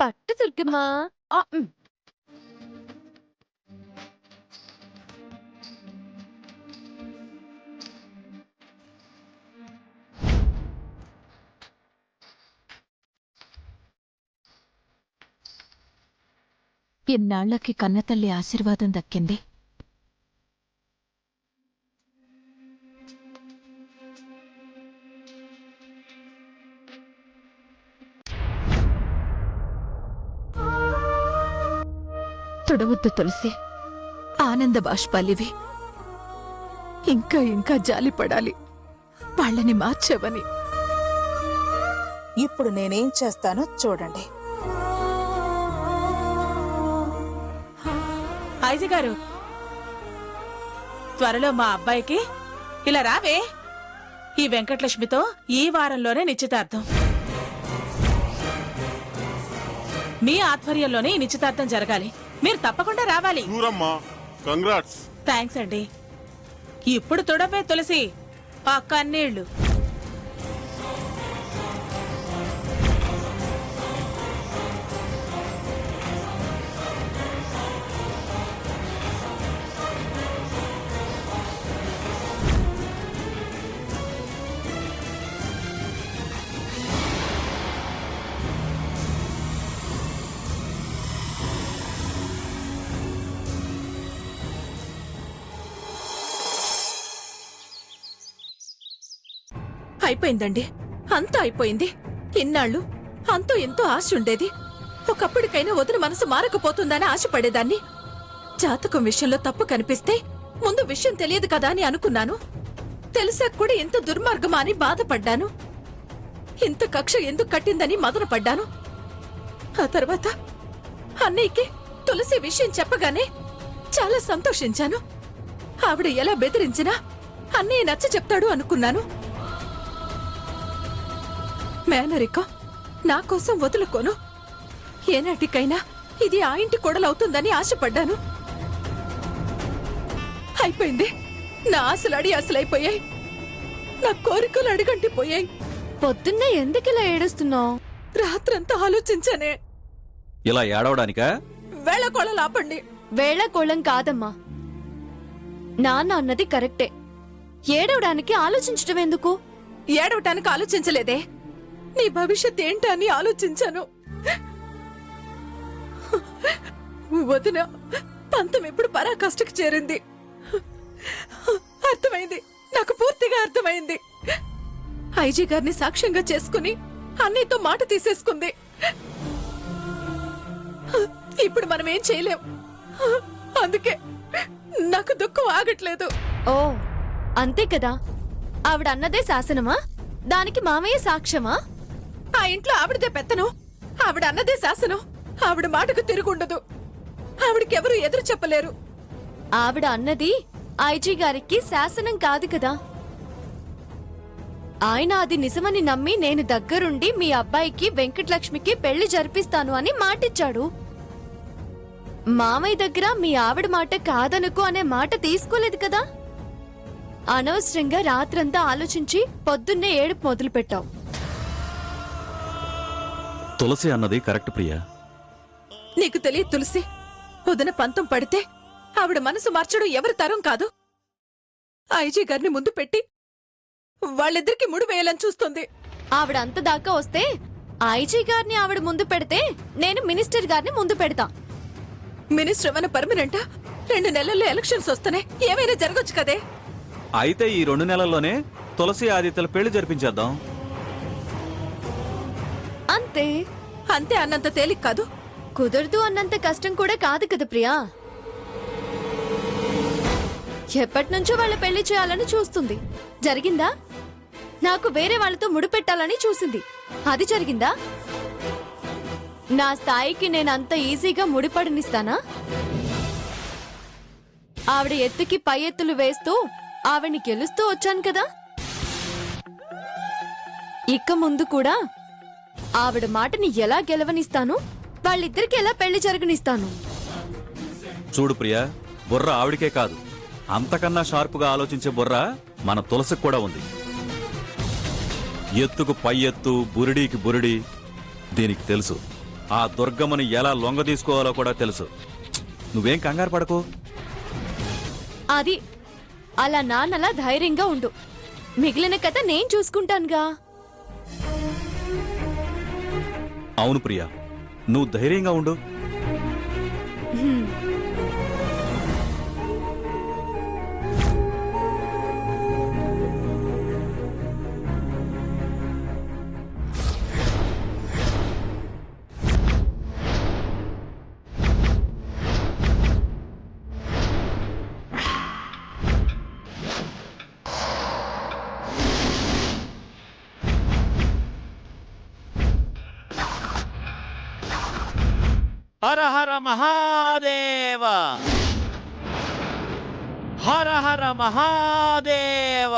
పట్టు దుర్గమ్మా. ఇన్నాళ్లకి కన్నతల్లి ఆశీర్వాదం దక్కింది. తుడవద్దు తులసి, ఆనంద బాష్పాలివి. ఇంకా ఇంకా జాలిపడాలి వాళ్ళని మార్చవని. ఇప్పుడు నేనేం చేస్తానో చూడండి. ఐజీ గారు, త్వరలో మా అబ్బాయికి ఇలా రావే, ఈ వెంకటలక్ష్మితో ఈ వారంలోనే నిశ్చితార్థం. మీ ఆధ్వర్యంలోనే ఈ నిశ్చితార్థం జరగాలి. మీరు తప్పకుండా రావాలి. థ్యాంక్స్ అండి. ఇప్పుడు తుడవే తులసి ఆ కన్నీళ్లు. అయిపోయిందండి, అంతా అయిపోయింది. ఇన్నాళ్ళు అంతో ఎంతో ఆశ ఉండేది. ఒకప్పటికైనా వదిన మనసు మారకపోతుందని ఆశపడేదాన్ని. జాతకం విషయంలో తప్పు కనిపిస్తే ముందు విషయం తెలియదు కదా అని అనుకున్నాను. తెలిసాక కూడా ఎంత దుర్మార్గమా అని బాధపడ్డాను. ఇంత కక్ష ఎందుకు కట్టిందని మదనపడ్డాను. ఆ తర్వాత అన్నయ్యకి తులసి విషయం చెప్పగానే చాలా సంతోషించాను. ఆవిడ ఎలా బెదిరించినా అన్నయ్య నచ్చ చెప్తాడు అనుకున్నాను. మేనరికం నా కోసం వదులుకోను. ఏనాటికైనా ఇది ఆ ఇంటి కొడలవుతుందని ఆశపడ్డాను. అయిపోయింది. నా ఆశలు అసలైపోయాయి. నా కోరికలు అడిగంటిపోయాయి. పొద్దున్నే ఎందుకిలా ఏడుస్తున్నావు? రాత్రంతా ఆలోచించానే. ఇలా ఏడవడానికా? వేళకోళలు ఆపండి. వేళకోళం కాదమ్మా, నాన్న అన్నది కరెక్టే. ఏడవడానికి ఆలోచించడం ఎందుకు? ఏడవటానికి ఆలోచించలేదే, నీ భవిష్యత్ ఏంటా అని ఆలోచించాను. వదిన పంతం ఎప్పుడు పరాకాష్ఠకు చేరింది. అర్థమైంది, నాకు పూర్తిగా అర్థమైంది. ఐజీ గారిని సాక్ష్యంగా చేసుకుని అన్నయ్యతో మాట తీసేసుకుంది. ఇప్పుడు మనం ఏం చేయలేం. అందుకే నాకు దుఃఖం ఆగట్లేదు. ఓ అంతే కదా, ఆవిడ అన్నదే శాసనమా? దానికి మామయ్య సాక్ష్యమా? ఆ ఇంట్లో ఆవిడదే పెత్తనం, ఆవిడ అన్నదే శాసనం. ఆవిడ మాటకు తిరుగుండదు. ఆవిడకెవరూ ఎదురు చెప్పలేరు. ఆవిడ అన్నది ఐజీ గారికి శాసనం కాదు కదా. ఆయన అది నిజమని నమ్మి నేను దగ్గరుండి మీ అబ్బాయికి వెంకటలక్ష్మికి పెళ్లి జరిపిస్తాను అని మాటిచ్చాడు. మామయ్య దగ్గర మీ ఆవిడ మాట కాదనుకో అనే మాట తీసుకోలేదు కదా. అనవసరంగా రాత్రంతా ఆలోచించి పొద్దున్నే ఏడుపు మొదలు పెట్టావు. తులసి అన్నది కరెక్ట్ ప్రియా. నీకు తెలియదు తులసి, వదిన పంతం పడితే ఆవిడ మనసు మార్చడం ఎవరి తరం కాదు. ఐజీ గారిని ముందు పెట్టి వాళ్ళిద్దరికి ముడి వేయాలని చూస్తుంది. ఆవిడ అంత దాకా వస్తే ఐజీ గారిని ఆవిడ ముందు పెడితే నేను మినిస్టర్ గారిని ముందు పెడతా. మినిస్టర్ ఏమైనా పర్మనెంటా? 2 నెలల్లో ఎలక్షన్స్ వస్తున్నాయి, ఏమైనా జరగొచ్చు కదే. అయితే ఈ 2 నెలల్లోనే తులసి ఆదిత్యల పెళ్లి జరిపించేద్దాం. అంతే. అంతే అన్నంత తేలిక కాదు. కుదరదు అన్నంత కష్టం కూడా కాదు కదా ప్రియా. ఎప్పటి నుంచో వాళ్ళ పెళ్లి చేయాలని చూస్తుంది. జరిగిందా? నాకు వేరే వాళ్ళతో ముడిపెట్టాలని చూసింది. అది జరిగిందా? నా స్థాయికి నేను అంత ఈజీగా ముడిపడనిస్తానా? ఆవిడ ఎత్తుకి పై ఎత్తులు వేస్తూ ఆవిడ్ని గెలుస్తూ వచ్చాను కదా. ఇక ముందు కూడా ఆవిడ మాటని ఎలా గెలవనిస్తాను, వాళ్ళిద్దరికి ఎలా పెళ్లి జరగనిస్తాను. చూడు ప్రియా, బుర్ర ఆవిడికే కాదు, అంతకన్నా షార్పుగా ఆలోచించే బుర్ర మన తులసికి కూడా ఉంది. ఎత్తుకు పై ఎత్తు, బురిడీకి బురిడి దీనికి తెలుసు. ఆ దుర్గమ్మని ఎలా లొంగ తీసుకోవాలో కూడా తెలుసు. నువ్వేం కంగారు పడకు. అది అలా నాన్నలా ధైర్యంగా ఉండు. మిగిలిన కథ నేను చూసుకుంటానుగా. అవును ప్రియా, నువ్వు ధైర్యంగా ఉండు. హర హర మహాదేవ, హర హర మహాదేవ,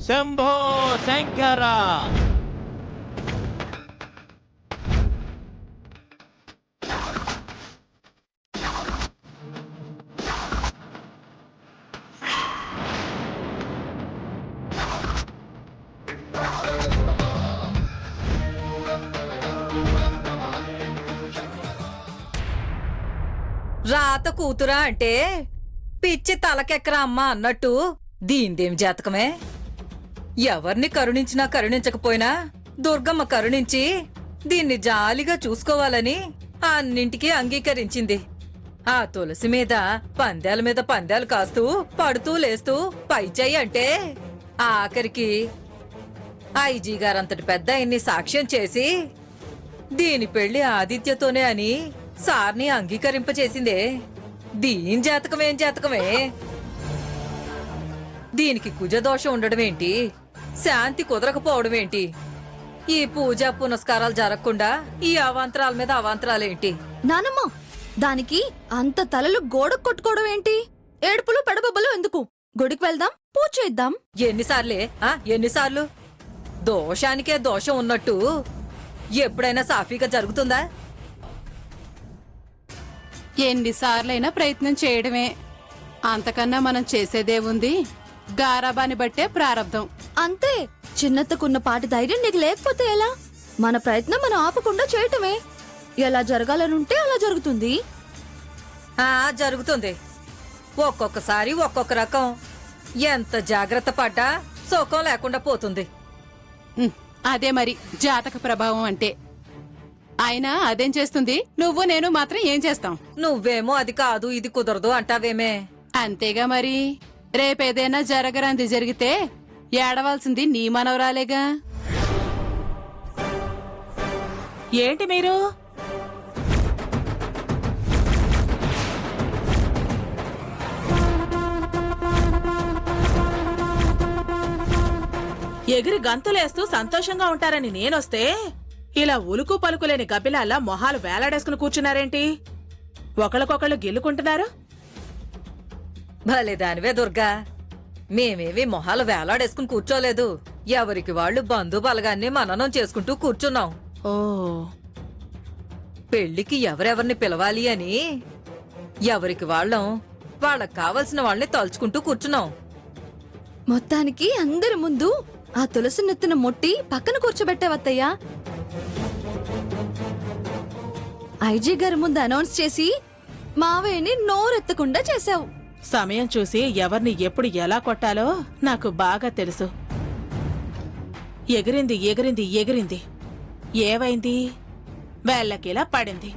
శంభో శంకర. రాత కూతురా అంటే పిచ్చి తలకెక్కరా అమ్మా అన్నట్టు దీందేం జాతకమే. ఎవరిని కరుణించినా కరుణించకపోయినా దుర్గమ్మ కరుణించి దీన్ని జాలిగా చూసుకోవాలని అన్నింటికీ అంగీకరించింది. ఆ తులసి మీద పందాలు కాస్తూ పడుతూ లేస్తూ పైచేయి అంటే ఆఖరికి ఐజీ గారంతటి పెద్ద ఆయన్ని సాక్ష్యం చేసి దీని పెళ్లి ఆదిత్యతోనే అని సార్ని అంగీకరింపచేసిందే. దీని జాతకమేం జాతకమే. దీనికి కుజదోషం ఉండడమేంటి, శాంతి కుదరకపోవడమేంటి, ఈ పూజా పునస్కారాలు జరగకుండా ఈ అవాంతరాల మీద అవాంతరాలేంటి? నానమ్మ, దానికి అంత తలలు గోడకు కొట్టుకోవడం ఏంటి? ఏడుపులు పెడబొబ్బలు ఎందుకు? గుడికి వెళ్దాం, పూజ చేద్దాం. ఎన్నిసార్లు? దోషానికే దోషం ఉన్నట్టు ఎప్పుడైనా సాఫీగా జరుగుతుందా? ఎన్నిసార్లైనా ప్రయత్నం చేయడమే. అంతకన్నా మనం చేసేదేముంది? గారాబాని బట్టే ప్రారంధం. అంతే. చిన్నత్తకున్న పాటి ధైర్యం నీకు లేకపోతే ఎలా? మన ప్రయత్నం మనం ఆపకుండా చేయటమే. ఎలా జరగాలనుంటే అలా జరుగుతుంది. జరుగుతుంది. ఒక్కొక్కసారి ఒక్కొక్క రకం. ఎంత జాగ్రత్త పడ్డా సుఖం లేకుండా పోతుంది. అదే మరి జాతక ప్రభావం అంటే. అయినా అదేం చేస్తుంది? నువ్వు నేను మాత్రం ఏం చేస్తాం? నువ్వేమో అది కాదు ఇది కుదరదు అంటావేమే. అంతేగా మరి. రేపేదైనా జరగరాంది జరిగితే ఏడవలసింది నీ మనవరాలేగా. ఏంటి మీరు? ఎగిరి గంతులేస్తూ సంతోషంగా ఉంటారని నేనొస్తే ఇలా ఉలుకు పలుకులేని గబ్బిలాల్లా మొహాలు వేలాడేసుకుని కూర్చున్నారేంటి? ఒకళ్ళకొకళ్ళు గిల్లుకుంటున్నారు. భలే దానివే దుర్గా. మేమేవి మొహాలు వేలాడేసుకుని కూర్చోలేదు. ఎవరికి వాళ్ళు బంధు బలగాన్ని మననం చేసుకుంటూ కూర్చున్నాం. ఓ, పెళ్లికి ఎవరెవరిని పిలవాలి అని ఎవరికి వాళ్ళకి కావలసిన వాళ్ళని తలుచుకుంటూ కూర్చున్నాం. మొత్తానికి అందరి ముందు ఆ తులసి నెత్తిన మొట్టి పక్కన కూర్చోబెట్టావత్తయ్యా. ఐజీ గారి ముందు అనౌన్స్ చేసి మావయ్యని నోరెత్తకుండా చేశావు. సమయం చూసి ఎవరిని ఎప్పుడు ఎలా కొట్టాలో నాకు బాగా తెలుసు. ఎగిరింది ఎగిరింది ఎగిరింది. ఏవైంది? వేళ్ళకిలా పడింది.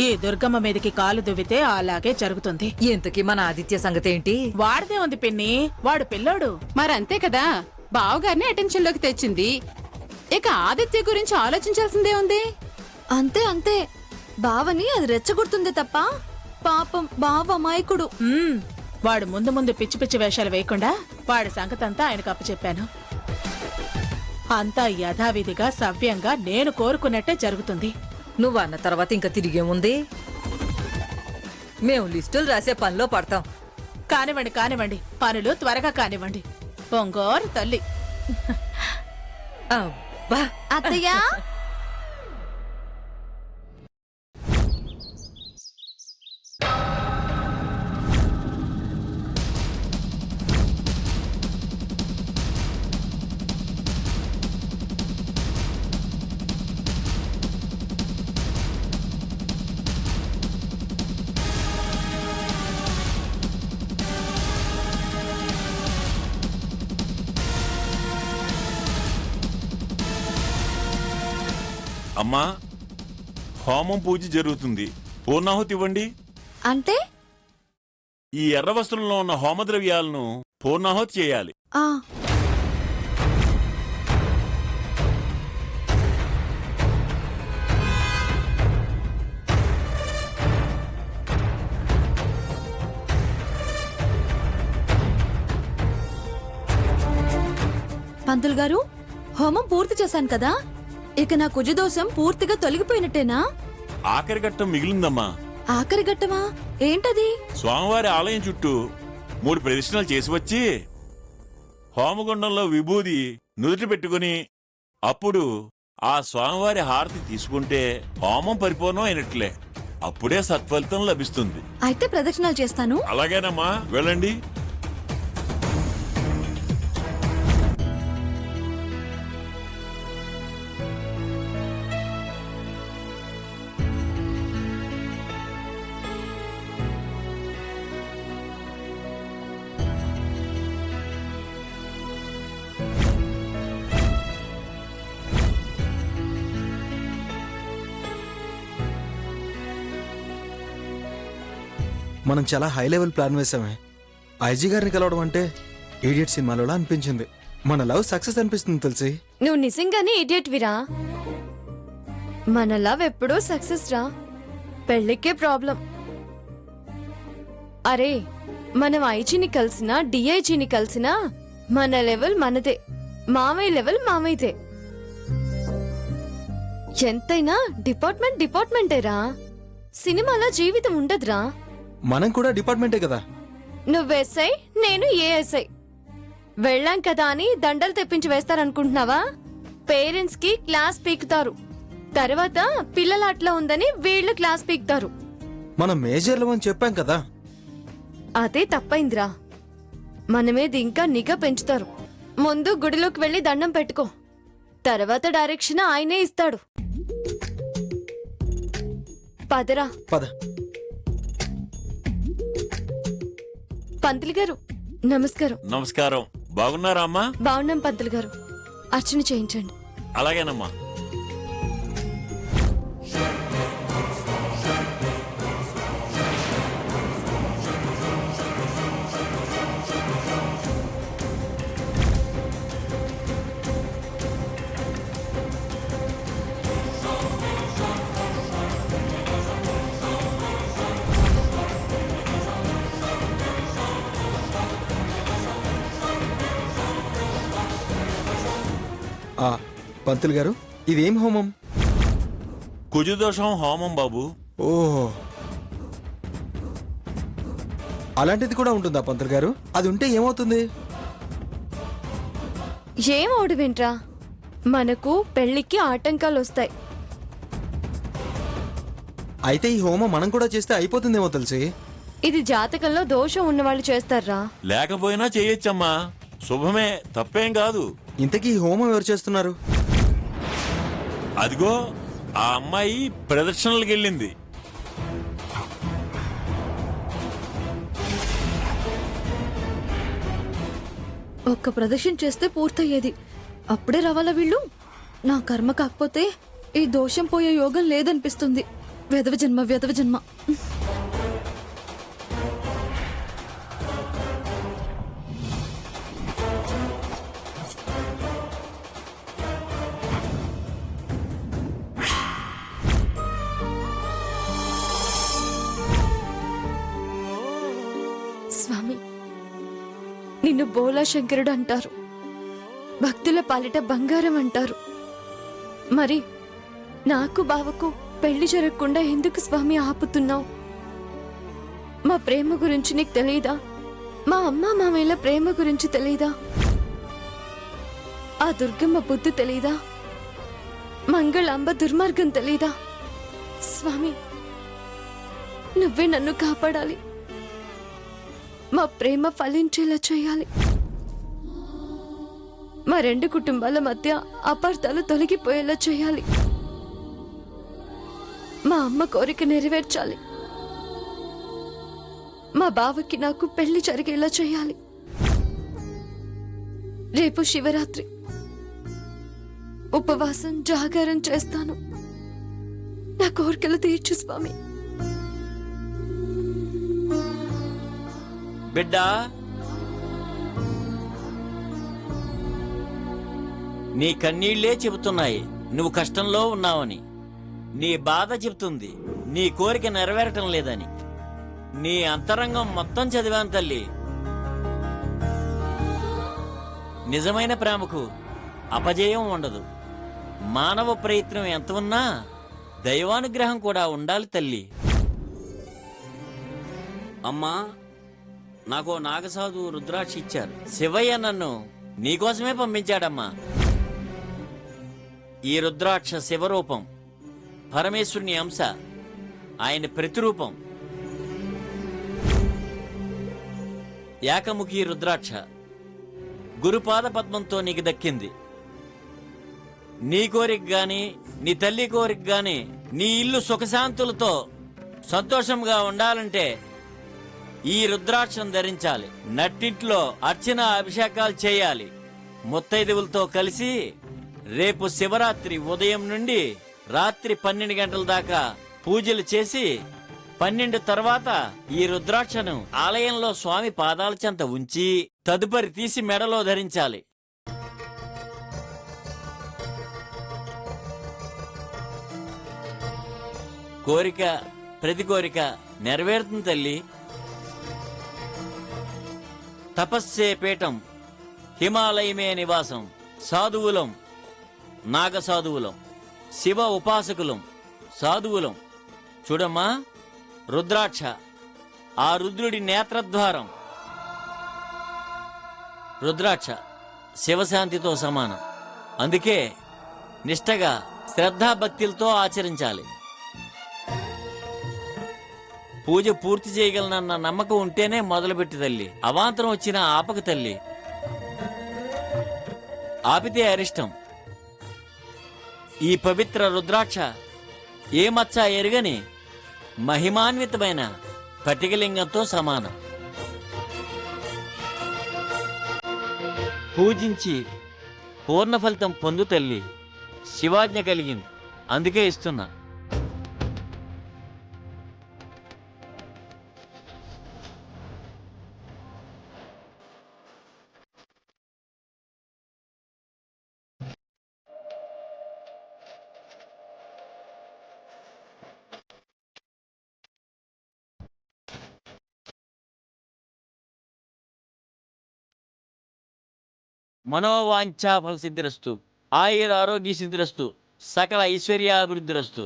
ఈ దుర్గమ్మ మీదకి కాలు దువ్వితే అలాగే జరుగుతుంది. ఇంతకీ మన ఆదిత్య సంగతేంటి? వాడిదే ఉంది పిన్ని, వాడు పిల్లోడు. మరంతే కదా, బావగారిని అటెన్షన్ లోకి తెచ్చింది. ఇక ఆదిత్య గురించి ఆలోచించాల్సిందే ఉంది. అంతే అంతే. బావని అది రెచ్చగొడుతుంది తప్ప పాపం బావ అమాయకుడు. వాడు ముందు ముందు పిచ్చి పిచ్చి వేషాలు వేయకుండా వాడి సంగతంతా ఆయనకు అప్పచెప్పాను. అంతా యథావిధిగా సవ్యంగా నేను కోరుకున్నట్టే జరుగుతుంది. నువ్వు అన్న తర్వాత ఇంకా తిరిగేముంది? మేము లిస్టులు రాసే పనిలో పడతాం. కానివ్వండి కానివ్వండి, పనులు త్వరగా కానివ్వండి. పొంగోరు తల్లి. అబ్బా, అత్తయ్య అమ్మా, హోమం పూజ జరుగుతుంది. పూర్ణాహుతి ఇవ్వండి. అంటే ఈ ఎర్ర వస్త్రంలో ఉన్న హోమద్రవ్యాలను పూర్ణాహుతి చేయాలి. ఆ పంతులు గారు, హోమం పూర్తి చేశాను కదా, ఇక నా కుజదోషం పూర్తిగా తొలగిపోయినట్టేనా? ఆఖరి ఘట్టం మిగిలిందమ్మా. ఆఖరి ఘట్టమా? ఏంటది? స్వామివారి ఆలయం చుట్టూ 3 ప్రదక్షిణలు చేసి వచ్చి హోమగుండంలో విభూది నుదుటి పెట్టుకుని అప్పుడు ఆ స్వామివారి హారతి తీసుకుంటే హోమం పరిపూర్ణం అయినట్లే. అప్పుడే సత్ఫలితం లభిస్తుంది. అయితే ప్రదక్షిణాలు చేస్తాను. అలాగేనమ్మా, వెళ్ళండి. మనం చాలా హై లెవెల్ ప్లాన్ వేసామే. ఐజీ గారిని కలవడం అంటే ఇడియట్ సినిమాలో అనిపించింది. మన లవ్ సక్సెస్ అనిపిస్తుంది తెలిసి. నువ్వు నిజంగానే ఇడియట్ విరా. మన లవ్ ఎప్పుడూ సక్సెస్ రా, పెళ్ళికే ప్రాబ్లం. అరే, మనం ఐజీని కలిసినా డిఐజీని కలిసినా మన లెవెల్ మనదే, మామయ్య లెవెల్ మామయ్యదే. ఎంతైనా డిపార్ట్మెంటేరా. సినిమాలో జీవితం ఉండదురా. మనం కూడా డిపార్ట్మెంటే కదా. నువ్వు ఎస్ఐ, నేను ఏఎస్ఐ. వెళ్ళాం కదా అని దండలు తెప్పించి వేస్తారనుకుంటున్నావా? పేరెంట్స్ కి క్లాస్ పీకుతారు, తర్వాత పిల్లలాట్లా ఉందని వీళ్ళు క్లాస్ పీకుతారు. మనం మేజర్లు అని చెప్పాం కదా. అదే తప్పైందిరా. మనమేది ఇంకా నిఘా పెంచుతారు. ముందు గుడిలోకి వెళ్లి దండం పెట్టుకో, తర్వాత డైరెక్షన్ ఆయనే ఇస్తాడు. పదరా. పద. పంతులు గారు నమస్కారం. నమస్కారం. బాగున్నారా అమ్మా? బాగున్నాం పంతులు గారు. అర్చన చేయించండి. అలాగేనమ్మా. పంతులు గారు, ఇదేం హోమం? కుజదోషం హోమం బాబు. ఓహో, అలాంటిది కూడా ఉంటుందా పంతులు గారు? అది ఉంటే ఏమవుతుంది? ఏం ఓడివింట్రా, మనకు పెళ్లికి ఆటంకాలు వస్తాయి. అయితే ఈ హోమం మనం కూడా చేస్తే అయిపోతుందేమో తెలిసి. ఇది జాతకంలో దోషం ఉన్నవాళ్ళు చేస్తారా? లేకపోయినా చేయొచ్చమ్మా, శుభమే, తప్పేం కాదు. ఇంతకీ ఈ హోమం ఎవరు చేస్తున్నారు? అదిగో ఆ అమ్మాయి ప్రదర్శనలకు వెళ్ళింది. ఒక్క ప్రదర్శన చేస్తే పూర్తయ్యేది, అప్పుడే రావాలా వీళ్ళు? నా కర్మ కాకపోతే ఈ దోషం పోయే యోగం లేదనిపిస్తుంది. వెధవ జన్మ. స్వామి, నిన్ను బోలా శంకరుడు అంటారు, భక్తుల పాలిట బంగారం అంటారు. మరి నాకు బావకు పెళ్లి జరగకుండా ఎందుకు స్వామి ఆపుతున్నావు? మా ప్రేమ గురించి నీకు తెలీదా? మా అమ్మ మామయ్యల ప్రేమ గురించి తెలీదా? ఆ దుర్గమ్మ బుద్ధి తెలీదా? మంగళాంబ దుర్మార్గం తెలీదా? స్వామి, నువ్వే నన్ను కాపాడాలి. మా ప్రేమ ఫలించేలా చేయాలి. మా రెండు కుటుంబాల మధ్య అపార్థాలు తొలగిపోయేలా చేయాలి. మా అమ్మ కోరిక నెరవేర్చాలి. మా బావకి నాకు పెళ్లి జరిగేలా చేయాలి. రేపు శివరాత్రి ఉపవాసం జాగారం చేస్తాను. నా కోరికలు తీర్చు స్వామి. బిడ్డా, నీ కన్నీళ్లే చెబుతున్నాయి నువ్వు కష్టంలో ఉన్నావని. నీ బాధ చెబుతుంది నీ కోరిక నెరవేరటం లేదని. నీ అంతరంగం మొత్తం చదివాను తల్లి. నిజమైన ప్రేమకు అపజయం ఉండదు. మానవ ప్రయత్నం ఎంత ఉన్నా దైవానుగ్రహం కూడా ఉండాలి తల్లి. అమ్మా, నాకు నాగసాధు రుద్రాక్ష ఇచ్చారు. శివయ్య నన్ను నీకోసమే పంపించాడమ్మా. ఈ రుద్రాక్ష శివరూపం, పరమేశ్వరుని అంశ, ఆయన ప్రతిరూపం. ఏకముఖి రుద్రాక్ష గురుపాద పద్మంతో నీకు దక్కింది. నీ కోరిక గాని, నీ తల్లి కోరిక గాని, నీ ఇల్లు సుఖశాంతులతో సంతోషంగా ఉండాలంటే ఈ రుద్రాక్షం ధరించాలి. నట్టింట్లో అర్చన అభిషేకాలు చేయాలి. ముత్తైదువులతో కలిసి రేపు శివరాత్రి ఉదయం నుండి రాత్రి 12 గంటల దాకా పూజలు చేసి 12 తర్వాత ఈ రుద్రాక్షను ఆలయంలో స్వామి పాదాల చెంత ఉంచి తదుపరి తీసి మెడలో ధరించాలి. కోరిక ప్రతి కోరిక నెరవేరుతుంది తల్లి. తపస్సే పీఠం, హిమాలయమే నివాసం. సాధువులం, నాగసాధువులం, శివ ఉపాసకులం, సాధువులం. చూడమ్మా, రుద్రాక్ష ఆ రుద్రుడి నేత్రద్వారం. రుద్రాక్ష శివశాంతితో సమానం. అందుకే నిష్టగా శ్రద్ధాభక్తిలతో ఆచరించాలి. పూజ పూర్తి చేయగలనన్న నమ్మకం ఉంటేనే మొదలుపెట్టి తల్లి. అవాంతరం వచ్చిన ఆపక తల్లి. ఆపితే అరిష్టం. ఈ పవిత్ర రుద్రాక్ష ఏ మచ్చ ఎరుగని మహిమాన్వితమైన పటికలింగంతో సమానం. పూజించి పూర్ణ ఫలితం పొందు తల్లి. శివాజ్ఞ కలిగింది, అందుకే ఇస్తున్నా. మనోవాంఛా ఫల సిద్ధిరస్తు, ఆయుర ఆరోగ్య సిద్ధిరస్తు, సకల ఐశ్వర్యాభివృద్ధిరస్తు.